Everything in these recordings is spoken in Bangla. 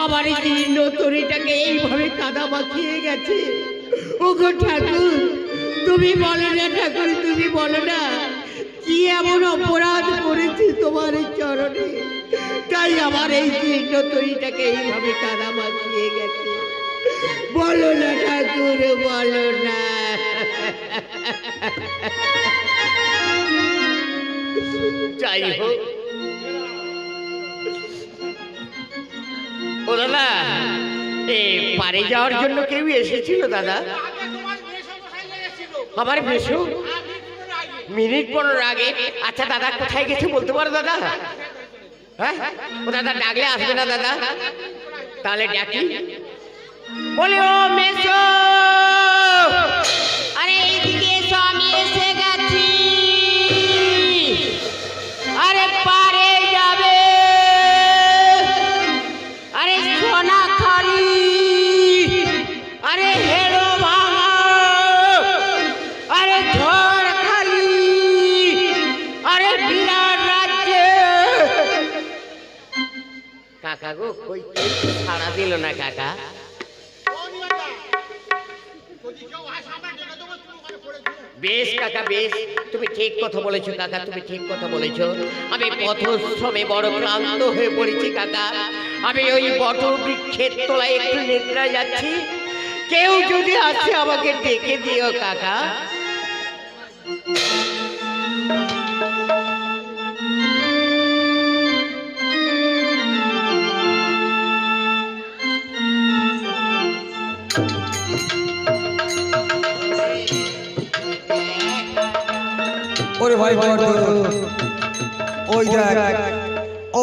আমার এই জীর্ণ তরিটাকে এইভাবে কাদা মাখিয়ে গেছে। ওগো ঠাকুর, তুমি বলো না ঠাকুর, তুমি বলো না কি এমন অপরাধ করেছি তোমার এই চরণে, তাই আমার এই জীর্ণ তরিটাকে এইভাবে কাদা মাখিয়ে গেছে। বলো না ঠাকুর, বলো না। যাই হোক, ও দাদা, পারে যাওয়ার জন্য কেউ এসেছিল দাদা? আমার বেশু মিনিট 15 আগে। আচ্ছা দাদা, কোথায় গেছে বলতে পারো দাদা? হ্যাঁ, ও দাদা ডাকলে আসবে না দাদা? তাহলে ডাকি, বলি ও মেসো, আরে এইদিকে এসো, আমি এসে গেছি। আরে পারে যাবে, আরে সোনা খালি, আরে হেরো ভাঙা, আরে ঝড় খালি, আরে বিরাট রাজ্যে। কাকা গো, কই সাড়া দিল না কাকা? বেশ কাকা, বেশ, তুমি ঠিক কথা বলেছো কাকা, তুমি ঠিক কথা বলেছো। আমি পথশ্রমে বড় ক্লান্ত হয়ে পড়েছি কাকা। আমি ওই বট বৃক্ষের তলায় একটু নিদ্রা যাচ্ছি। কেউ যদি আসে আমাকে ডেকে দিও কাকা। ওরে ভাই ওই দেখ,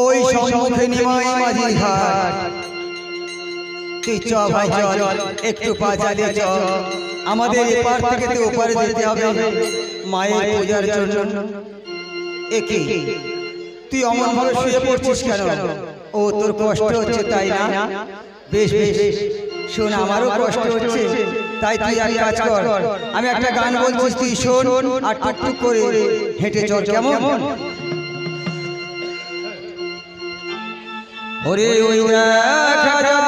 ওই সম্মুখে নিমাই মাঝি ঘাট। তুই চ ভাই, চল একটু পা চালিয়ে চল। আমাদের এপার থেকে তো ওপারে যেতে হবে মায়ের পূজার জন্য। একে তুই অমন ভাবে শুয়ে পড়ছিস কেন? ও তোর কষ্ট হচ্ছে তাই না? বেশ বেশ, শোন, আমারও কষ্ট হচ্ছে, তাই তুই এক কাজ কর, আমি একটা গান বলছিস, তুই শোন আর টুকটুক করে হেঁটে চল, কেমন? ওরে ওই দেখা যায়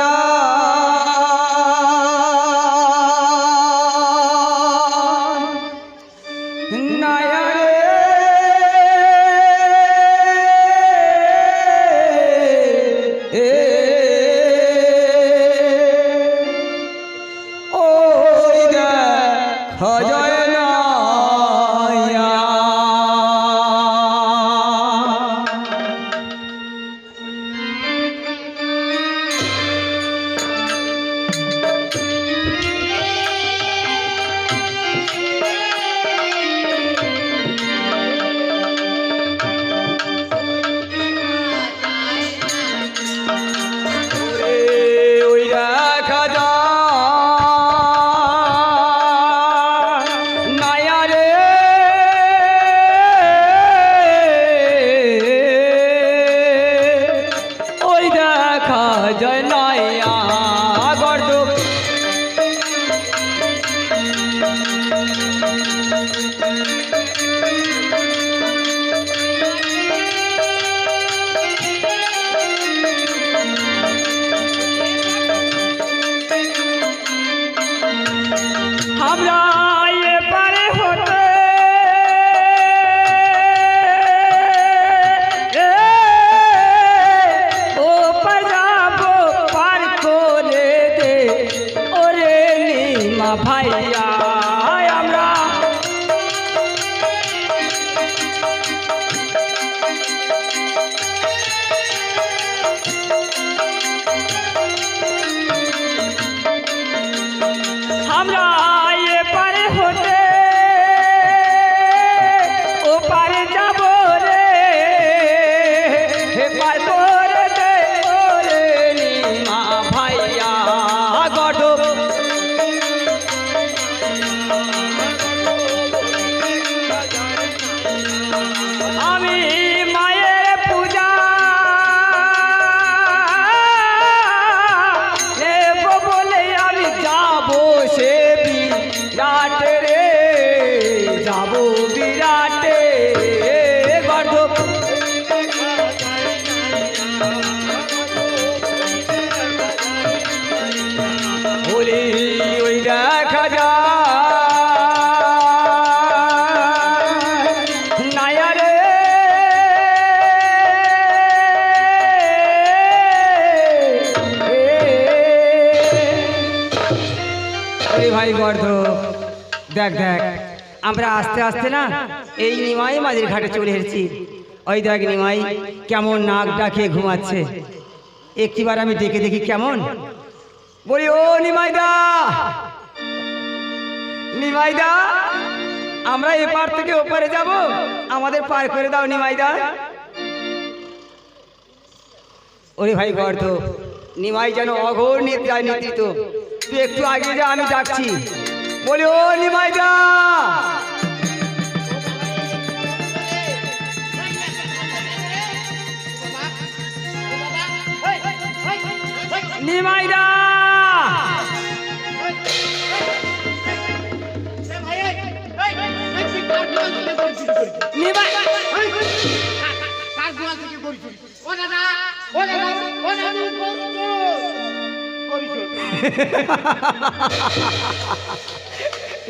ভাই গর্ধ, দেখ দেখ আমরা আস্তে আস্তে না এই নিমাই মাঝির ঘাটে চলে এসেছি। ওই দেখ নিমাই কেমন নাক ডাকিয়ে ঘুমাচ্ছে, একটিবার আমি ডেকে দেখি কেমন। বলি ও নিমাইদা, নিমাইদা আমরা এপার থেকে ওপারে যাব, আমাদের পার করে দাও নিমাইদা। ওরে ভাই গর্ধ, নিমাই যেন অঘোর নিদ্রায় নিদ্রিত, তুই একটু আগে যা, আমি ডাকছি। বলি ও নিমাইদা, নিমাইদা, নিমাই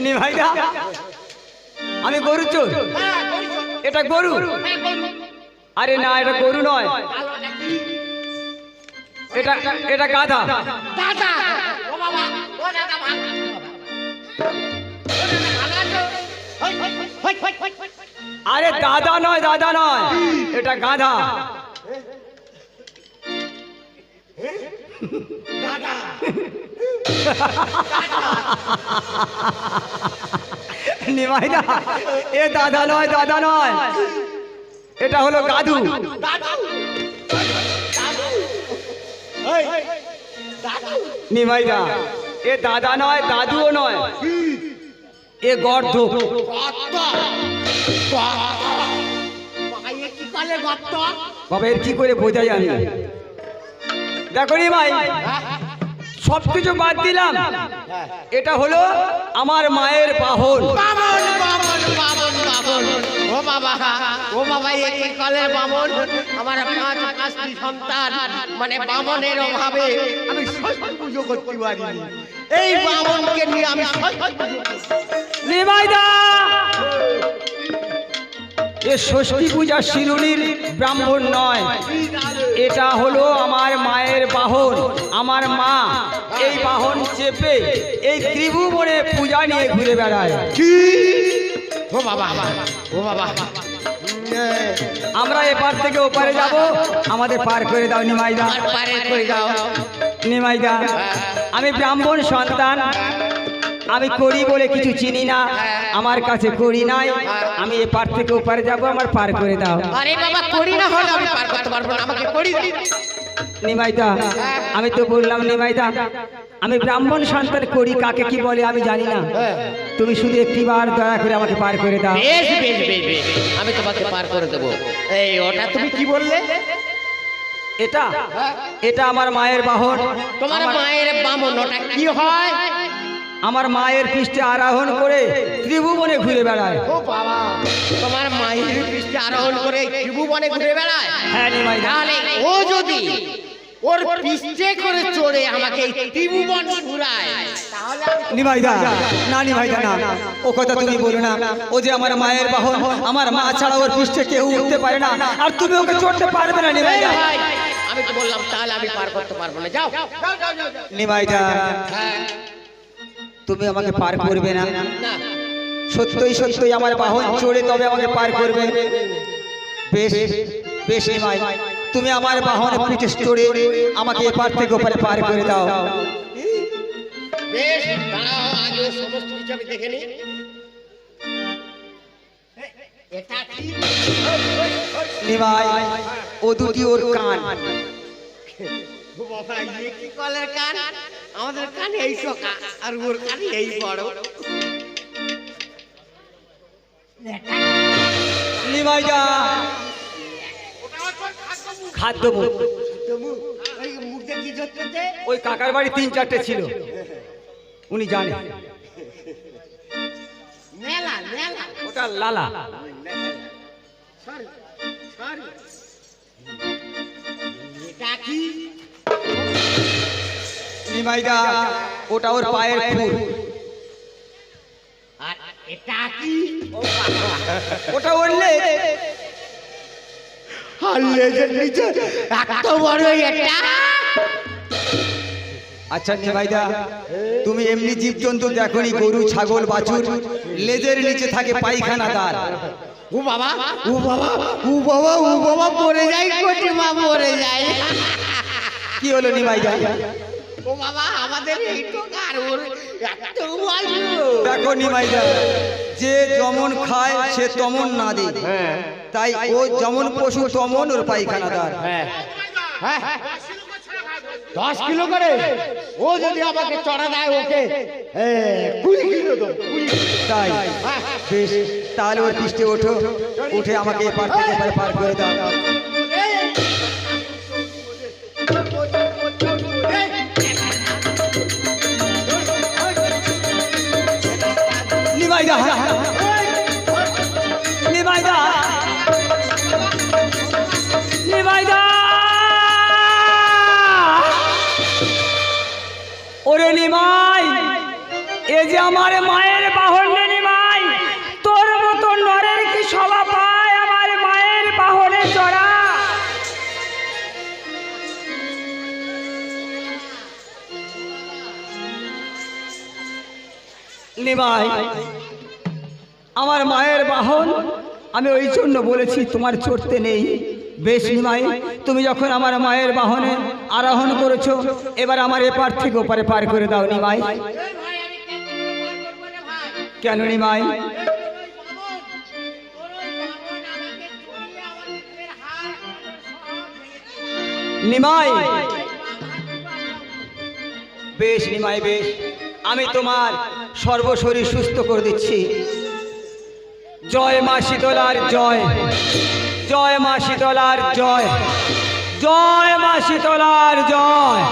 নিমাইদা আমি গরু চোর, এটা গরু। আরে না, এটা গরু নয়, এটা এটা গাধা। আরে দাদা নয়, দাদা নয়, এটা গাধা। নিমাইদা এ দাদা নয়, দাদা নয়, এটা হলো গাধু। নিমাইদা এ দাদা নয়, দাদুও নয়, এ গর্ধ। বাবা এর কি করে বোঝাই আমি? দেখো নিমাই, সবকিছু বাদ দিলাম, এটা হলো আমার মায়ের বাহন। ও বাবা, ও বাবা, এই কালের বামন, আমার 5 সন্তান, মানে বামনের অভাবে আমি ষষ্ঠী পুজো করতে পারিনি। এই বামনকে নিয়ে আমি নিমাইদা এ ষষ্ঠী পূজা শিরুনির ব্রাহ্মণ নয়, এটা হলো আমার মায়ের বাহন। আমার মা এই বাহন চেপে এই ত্রিভুবনে পূজা নিয়ে ঘুরে বেড়ায়। ও বাবা, ও বাবা, আমরা এপার থেকে ওপারে যাব, আমাদের পার করে দাও নিমাইদা, পারে করে দাও। নিমাইদা আমি ব্রাহ্মণ সন্তান, আমি করি বলে কিছু চিনি না, আমার কাছে করি নাই, আমি এপার থেকে ওপারে যাব, আমার পার করে দাও। আরে বাবা, করি না হলে আমি পার করতে পারবো না, আমাকে করি দাও। নিমাইদা আমি তো বললাম নিমাইদা আমি ব্রাহ্মণ সন্তান, করি কাকে কি বলে আমি জানি না, তুমি শুধু একটিবার দয়া করে আমাকে পার করে দাও। বেশ বেশ বেশ বেশ, আমি তোমাকে পার করে দেবো। এই ওটা তুমি কি বললে? এটা এটা আমার মায়ের বাহন। তোমার মায়ের বামন, ওটা কি হয়? আমার মায়ের পৃষ্ঠে আরোহণ করে ত্রিভুবনে ঘুরে বেড়ায়। ও বাবা, তোমার মায়ের পৃষ্ঠে আরোহণ করে ত্রিভুবনে ঘুরে বেড়ায়? হ্যাঁ নিমাইদা। তাহলে ও যদি ওর পৃষ্ঠে করে চড়ে আমাকে এই ত্রিভুবন ঘুরায়, তাহলে নিমাইদা না, নিমাইদা না, ও কথা তুমি বলো না, ও যে আমার মায়ের বাহন, আমার মা ছাড়া ওর পৃষ্ঠে কেউ উঠতে পারে না, আর তুমি ওকে চড়তে পারবে না নিমাইদা। আমি তো বললাম তাহলে আমি পার করতে পারবো না, যাও। নিমাইদা তুমি আমাকে পার করবে না? সত্যই সত্যই আমার বাহন চড়ে তবে আমাকে পার করবে? বেশ বেশ নিমাই, তুমি আমার বাহনে পিঠে চড়ে আমাকে এপার থেকে ওপারে পার করে দাও। বেশ, দাঁড়াও, আগে সমস্ত কিছু আমি দেখে নিই। এটা কি? নিমাই ও দুটি ওর কান। ও বাবা, এই কি কলের কান? আমাদের কান এই চোখা, আর ওর কান এই বড়। নিমাইদা খাদ্য মুখ, ওই মুখে কি ধরতেছে? ওই কাকার বাড়ি 3-4টে ছিল, উনি জানে। মেলা মেলা, ওটা লালা। সরি সরি, এটা কি? নিমাইদা ওটা ওর পায়ের খুর। আর এটা কি? ওটা ওর লেজ। আর লেজের নিচে এত বড় এটা? আচ্ছা নিমাইদা, তুমি এমনি জীবজন্তু দেখনি, গরু ছাগল বাছুর লেজের নিচে থাকে পায়খানাদার। ও বাবা, ও বাবা, ও বাবা, ও বাবা, পড়ে যাই কোটি মা, পড়ে যায়। কি হলো নিমাইদা? ও বাবা, আমাদের এই তো আর ওর এত ভালো। দেখো নিমাইদা, যে যেমন খায় সে তেমন না দেয়, তাই ও যেমন পশু তেমন ওর পায়খানাদার। হ্যাঁ হ্যাঁ, 10 কিলো করে ও যদি আমাকে চড়া দেয়, ওকে 20 কিলো দেবো। তাই বেশ, তাহলে ওর পৃষ্ঠে ওঠো, উঠে আমাকে এপার থেকে এপারে পার করে দাও। নিমাইদা, নিমাইদা, নিমাইদা, ওরে নিমাই, এ যে আমার মায়ের বাহন রে নিমাই, তোর মতো নরের কি শোভা পায় আমার মায়ের বাহনে চড়া? নিমাই, আমার মায়ের বাহন, আমি ওই জন্য বলেছি তোমার চড়তে নেই। বেশ নিমাই, তুমি যখন আমার মায়ের বাহনে আরোহণ করেছো, এবার আমার এপার থেকে ওপারে পার করে দাও নিমাই। কেন নিমাই? নিমাই, বেশ নিমাই, বেশ, আমি তোমার সর্বশরীর সুস্থ করে দিচ্ছি। জয় মা শীতলার জয়, জয় মা শীতলার জয়, জয় মা শীতলার জয়।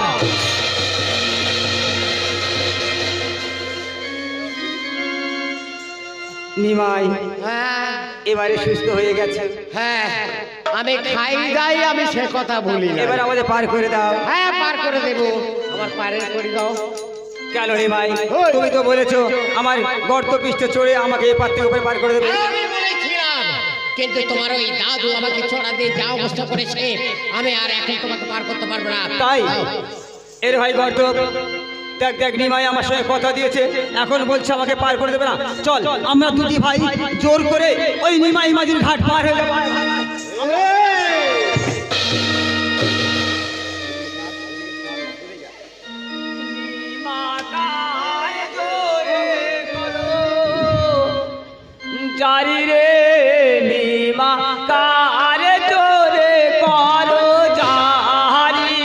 নিমাই হ্যাঁ এবারে সুস্থ হয়ে গেছে। হ্যাঁ, আমি খাই দাই, আমি সে কথা বলি না। এবার আমাদের পার করে দাও। হ্যাঁ, পার করে দেবো, আমার পারে করে দাও। কেন নিমাই, তুমি তো বলেছো আমার গর্ত পৃষ্ঠে চড়ে আমাকে এপার থেকে ওপারে পার করে দেবে। আমি বলেছিলাম, কিন্তু তোমার ওই দাদু আমাকে ছড়া দিয়ে যা অবস্থা করেছে, আমি আর এখন তোমাকে পার করতে পারবো না। তাই এর ভাই গর্ত, দেখ দেখ নিমাই আমার সঙ্গে কথা দিয়েছে, এখন বলছে আমাকে পার করে দেবে না। চল আমরা দুটি ভাই জোর করে ওই নিমাই মাঝির ঘাট পার হয়ে যাবো। জারি রে নিমা কার জোরে করো জারি,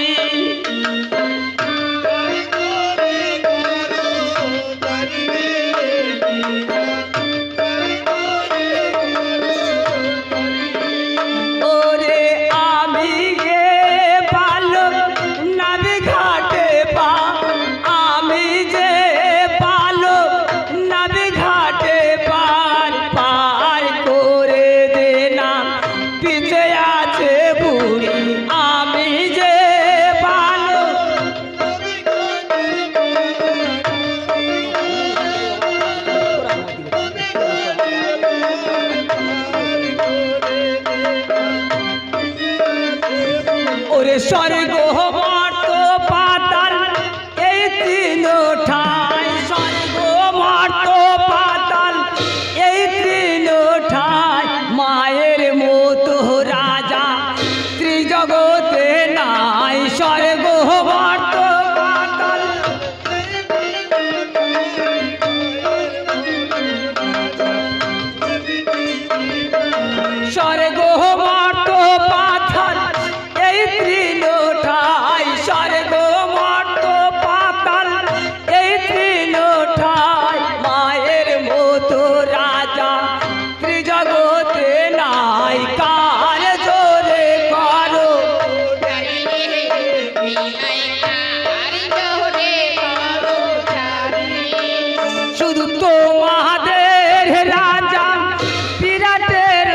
ওরে আমি গে ভালো নবী ঘাটে পা, আমি যে ভালো নবী ঘাটে পার পার করে দে না, পিছে আছে বুড়ি, আমি যে ভালো। ওরে স্বর্গ মর্ত পাতাল এই তিন ঠাই, স্বর্গ মর্ত পাতাল এই তিন ঠাই, মায়ের মতো রাজা ত্রিজগতে নাই, স্বর্গ মর্ত পাতাল। স্বর্গ মর্ত পাতাল এই তিন ঠাই, স্বর্গ মর্ত পাতাল এই তিন ঠাই, মায়ের মতো রাজা ত্রিজগতে নাই, কার জোরে করো। শুধু তোমাদের রাজা বিরাটের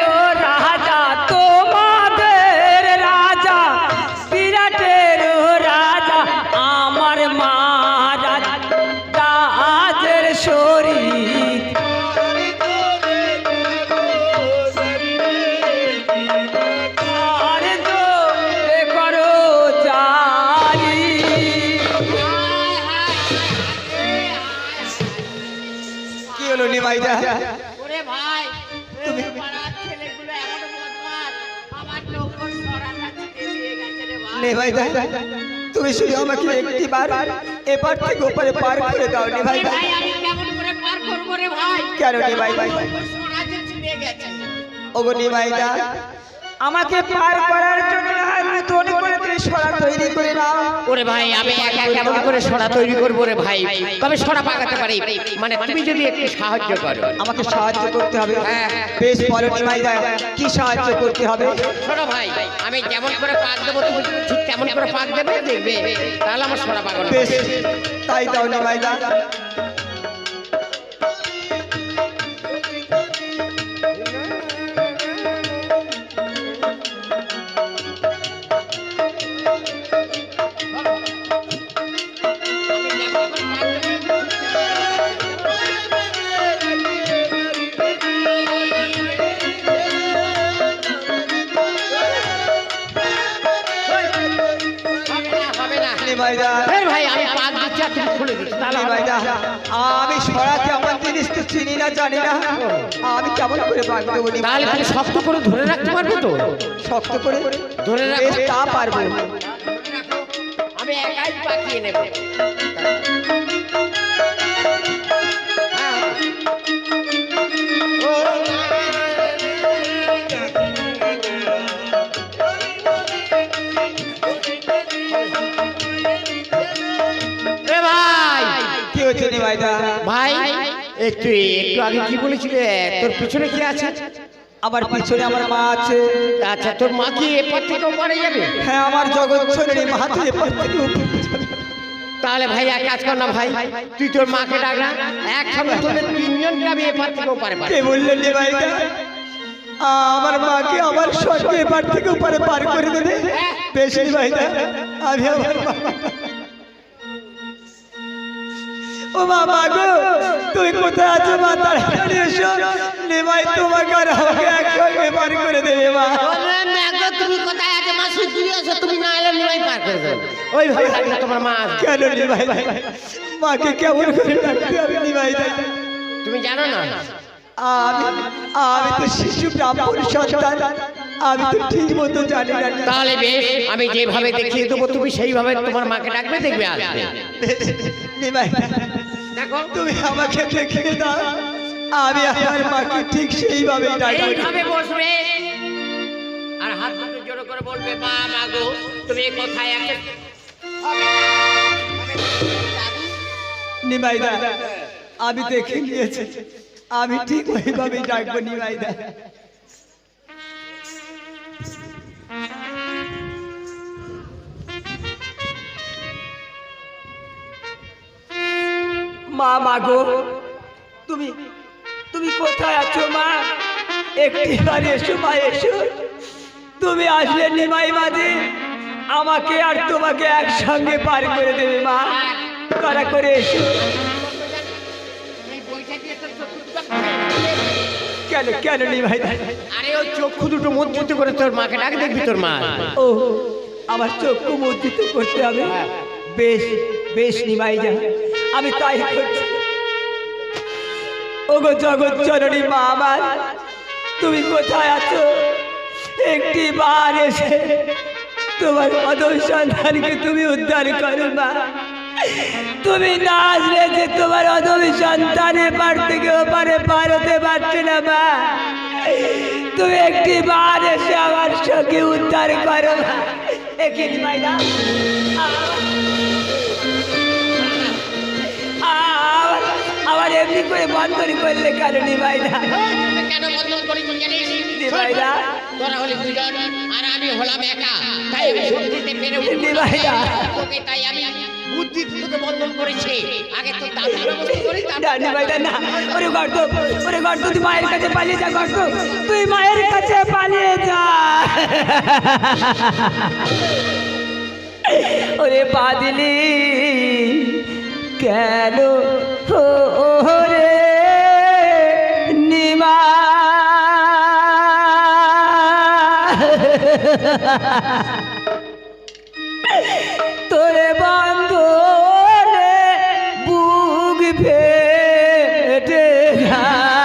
রাজা, তোমাদের রাজা বিরাটের রাজা, আমার মহারাজ রাজের শরীর, আর জোরে করো জারি। নিমাইদা ওরে ভাই তুমি পাড়ার ছেলেগুলো এমন বদমাশ আমার নৌকোর সরাটা ছিঁড়ে দিয়ে গেছে রে ভাই নিমাইদা তুমি শুধু আমাকে একটিবার এপার থেকে ওপারে পার করে দাও নিমাইদা ভাই আমি কেমন করে পার করবো রে ভাই কেন নিমাইদা নৌকোর সরা যে ছিঁড়ে গেছে ওগো নিমাইদা আমাকে পার করার জন্য নতুন করে তুমি সরা তৈরি করে নাও ওরে ভাই আমি একা কেমন করে সরা তৈরি করবো রে ভাই তবে সরা পাকাতে পারি মানে তুমি যদি একটু সাহায্য করো আমাকে সাহায্য করতে হবে হ্যাঁ। বেশ বলো নিমাইদা কি সাহায্য করতে হবে শোনো ভাই আমি যেমন করে পাক দেবো তুমি ঠিক তেমন করে পাক দেবে দেখবে তাহলে আমার সরা পাকানো বেশ তাই দাও নিমাইদা নিমাইদা ভাই আমি পাক দিচ্ছি আর তুমি খুলে দিচ্ছি তাহলে হবে। নিমাইদা আমি সরা কেমন জিনিস তো চিনি না জানি না আমি কেমন করে পাক দেবো তাহলে নিমাইদা তুমি শক্ত করে ধরে রাখতে পারবে তো শক্ত করে ধরে রাখো বেশ তা পারবো আমি একাই পাকিয়ে নেব এ ভাই কি হচ্ছে নিমাইদা ভাই একটু একটু আগে কি বলেছিলে তোর পিছনে কি আছে আমার পিছনে আমার মা আছে আচ্ছা তোর মা কি এপার থেকে ওপারে যাবে হ্যাঁ আমার জগৎ ছোড়ে মা তো এপার থেকে ওপারে যাবে। তাহলে ভাই এক কাজ কর না ভাই তুই তোর মাকে ডাক না একসঙ্গে তোদের তিনজনকে আমি এপার থেকে ওপারে পাঠাবো। কে বললেন নিমাইদা আমার মাকে আমার সঙ্গে এপার থেকে ওপারে পার করে দেবে বেশ নিমাইদা আমি আমার মা ও বাবা গো তুই কোথায় আছো মা তাড়াতাড়ি এসো নিমাই তোমাকে আর আমাকে একসঙ্গে পার করে দেবে মা তুমি কোথায় আছে মা সুন্দরী আছো তুমি না এলে নিমাই পার করে দেবে ওইভাবে ডাকলে তোমার মা আসবে। কেন নিমাই মাকে কেমন করে ডাকতে হবে নিমাইদা তুমি জানো না আমি আমি তো শিশু ব্রাহ্মণ সন্তান আমি তো ঠিক মতো জানি না তাহলে বেশ আমি যেভাবে দেখিয়ে দেবো তুমি সেইভাবে তোমার মাকে ডাকবে দেখবে আসবে নিমাইদা দেখো তুমি আমাকে দেখিয়ে দাও আমি আমার মাকে ঠিক সেইভাবে ডাকবো এইভাবে বসবে আর হাত দুটো জোড়ো করে বলবে মা মাগো তুমি কোথায় আছো নিমাইদা আমি দেখে নিয়েছি আমি ঠিক ওইভাবেই ডাকবো নিমাইদা মা মাগো তুমি তুমি কোথায় আছো মা একটিবার এসো মা এসো তুমি আসলে নিমাই মাঝে আমাকে আর তোমাকে একসঙ্গে পার করে দেবে মা করা করে এসো কেন কেন নিমাই আরে ওই চক্ষু দুটো মজবুত করে তোর মাকে ডাক দেখবি তোর মা ও আমার চক্ষু মজ্জিত করতে হবে বেশ বেশ নিমাই যা আমি তাই করছি ওগো জগৎ জননী মা আমার তুমি কোথায় আছো একটি বার এসে তোমার অদম সন্তানকে তুমি উদ্ধার করো মা তুমি না আসলে যে তোমার অদম সন্তানের পার থেকে ওপারে পার হতে পারছে না মা তুমি একটি বার এসে আমার সঙ্গে উদ্ধার করো মা একই মাইনা আবার এমনি করে বন্ধ করলে কেন নিমাইদা কেন বন্ধ করেছি জানিস নিমাইদা তোরা হলি দুজন আর আমি হলাম একা তাই আমি শক্তিতে পেরে নিমাইদা তোকে তাই আমি বুদ্ধি তোকে বন্ধন করেছি আগে তো দাদার ব্যবস্থা করি না নিমাইদা না ওরে গর্ত তুই মায়ের কাছে পালিয়ে যা গর্ত তুই মায়ের কাছে পালিয়ে যা ওরে বাদলি কেন রে নিমা তোরে বন্ধনে বুক ফেটে যায়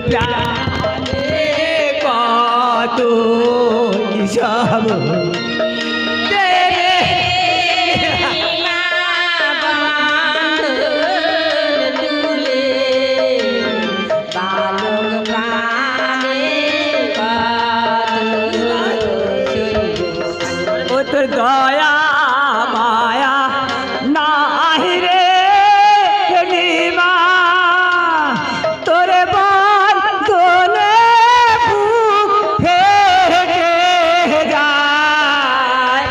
প্রাণে কত হিসাব ও তোর দয়া মায়া নাহি রে নিমা তোরে বল তোলে বুক ফেটে যায়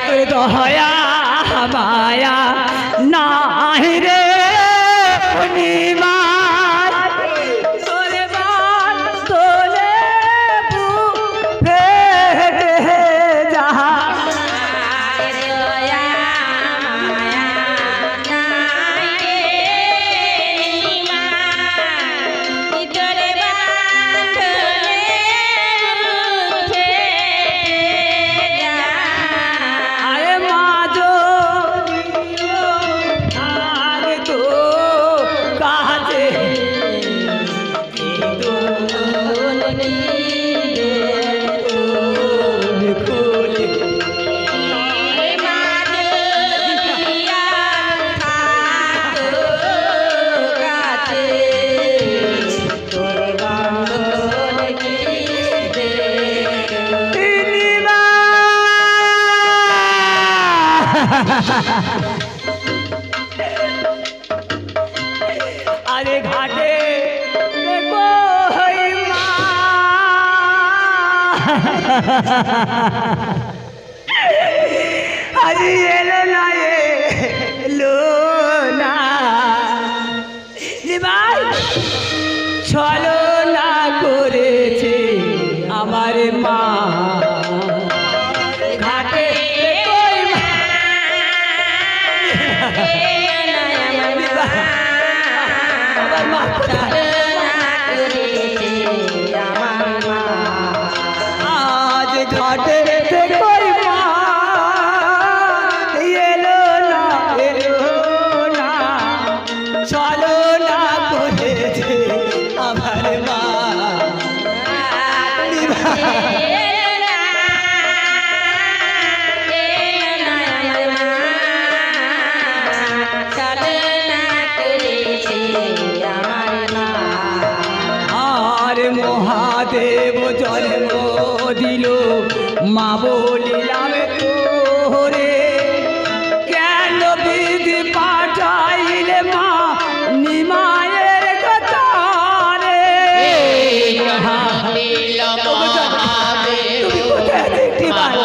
তোর দয়া মায়া নাহি রে নিমা তোরে বল তোলে বুক ফেটে যায় আরে মাঝো আর তো কাছে খুলে আরে ঘাটে দেখো হই মা আরে এলো না এলো না ভাই ছলো না করেছে আমার মা ঘাটে কই মা আমার মা আজ ঘাটে কই মা এলো না চলো না করেছে আমার মা আর মহাদেব জন্ম দিল মা বলিলাম তোরে কেন বিধি পাঠাইলে মা নিমায়ের কথা রে তুমি কোথায় দেখতে পারো